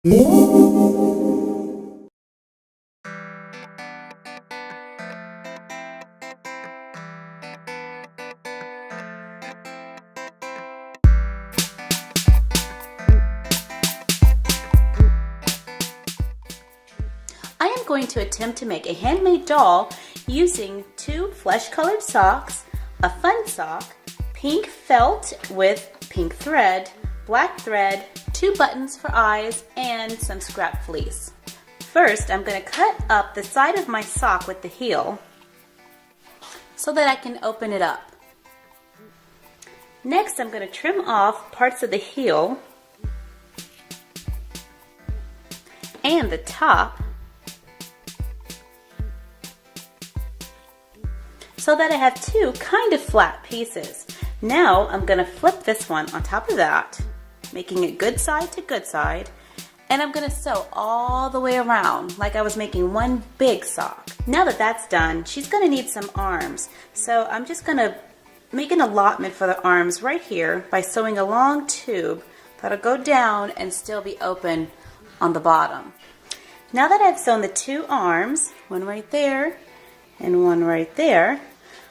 I am going to attempt to make a handmade doll using 2 flesh-colored socks, a fun sock, pink felt with pink thread, black thread, 2 buttons for eyes, and some scrap fleece. First, I'm going to cut up the side of my sock with the heel so that I can open it up. Next, I'm going to trim off parts of the heel and the top so that I have 2 kind of flat pieces. Now I'm going to flip this one on top of that, making it good side to good side, and I'm going to sew all the way around like I was making one big sock. Now that that's done, she's going to need some arms, so I'm just going to make an allotment for the arms right here by sewing a long tube that'll go down and still be open on the bottom. Now that I've sewn the 2 arms, one right there and one right there,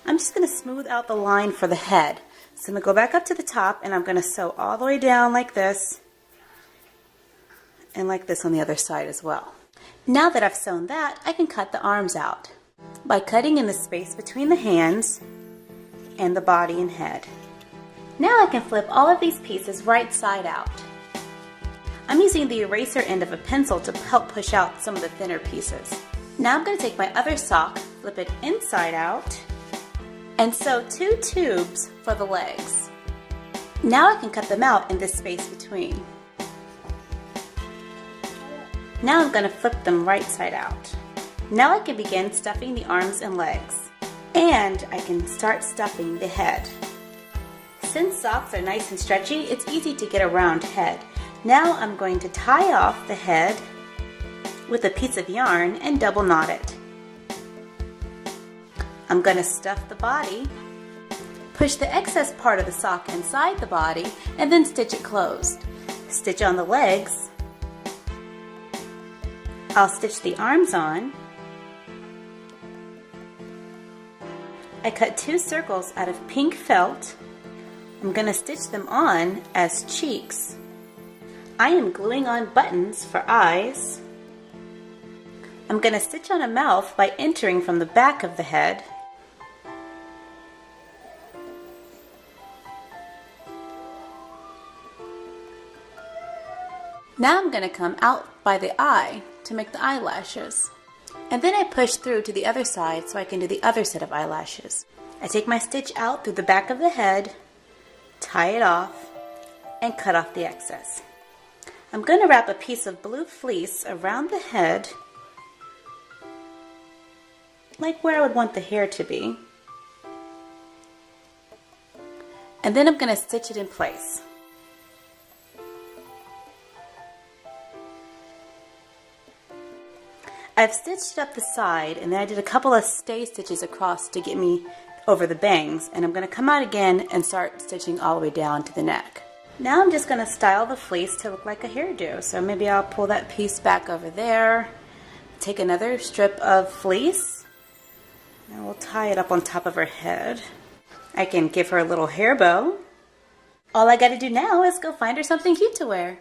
I'm just going to smooth out the line for the head. So I'm going to go back up to the top and I'm going to sew all the way down like this and like this on the other side as well. Now that I've sewn that, I can cut the arms out by cutting in the space between the hands and the body and head. Now I can flip all of these pieces right side out. I'm using the eraser end of a pencil to help push out some of the thinner pieces. Now I'm going to take my other sock, flip it inside out, and sew 2 tubes for the legs. Now I can cut them out in this space between. Now I'm going to flip them right side out. Now I can begin stuffing the arms and legs. And I can start stuffing the head. Since socks are nice and stretchy, it's easy to get a round head. Now I'm going to tie off the head with a piece of yarn and double knot it. I'm going to stuff the body, push the excess part of the sock inside the body, and then stitch it closed. Stitch on the legs. I'll stitch the arms on. I cut 2 circles out of pink felt. I'm going to stitch them on as cheeks. I am gluing on buttons for eyes. I'm going to stitch on a mouth by entering from the back of the head. Now I'm going to come out by the eye to make the eyelashes. And then I push through to the other side so I can do the other set of eyelashes. I take my stitch out through the back of the head, tie it off, and cut off the excess. I'm going to wrap a piece of blue fleece around the head, like where I would want the hair to be. And then I'm going to stitch it in place. I've stitched up the side, and then I did a couple of stay stitches across to get me over the bangs, and I'm going to come out again and start stitching all the way down to the neck. Now I'm just going to style the fleece to look like a hairdo, so maybe I'll pull that piece back over there, take another strip of fleece, and we'll tie it up on top of her head. I can give her a little hair bow. All I got to do now is go find her something cute to wear.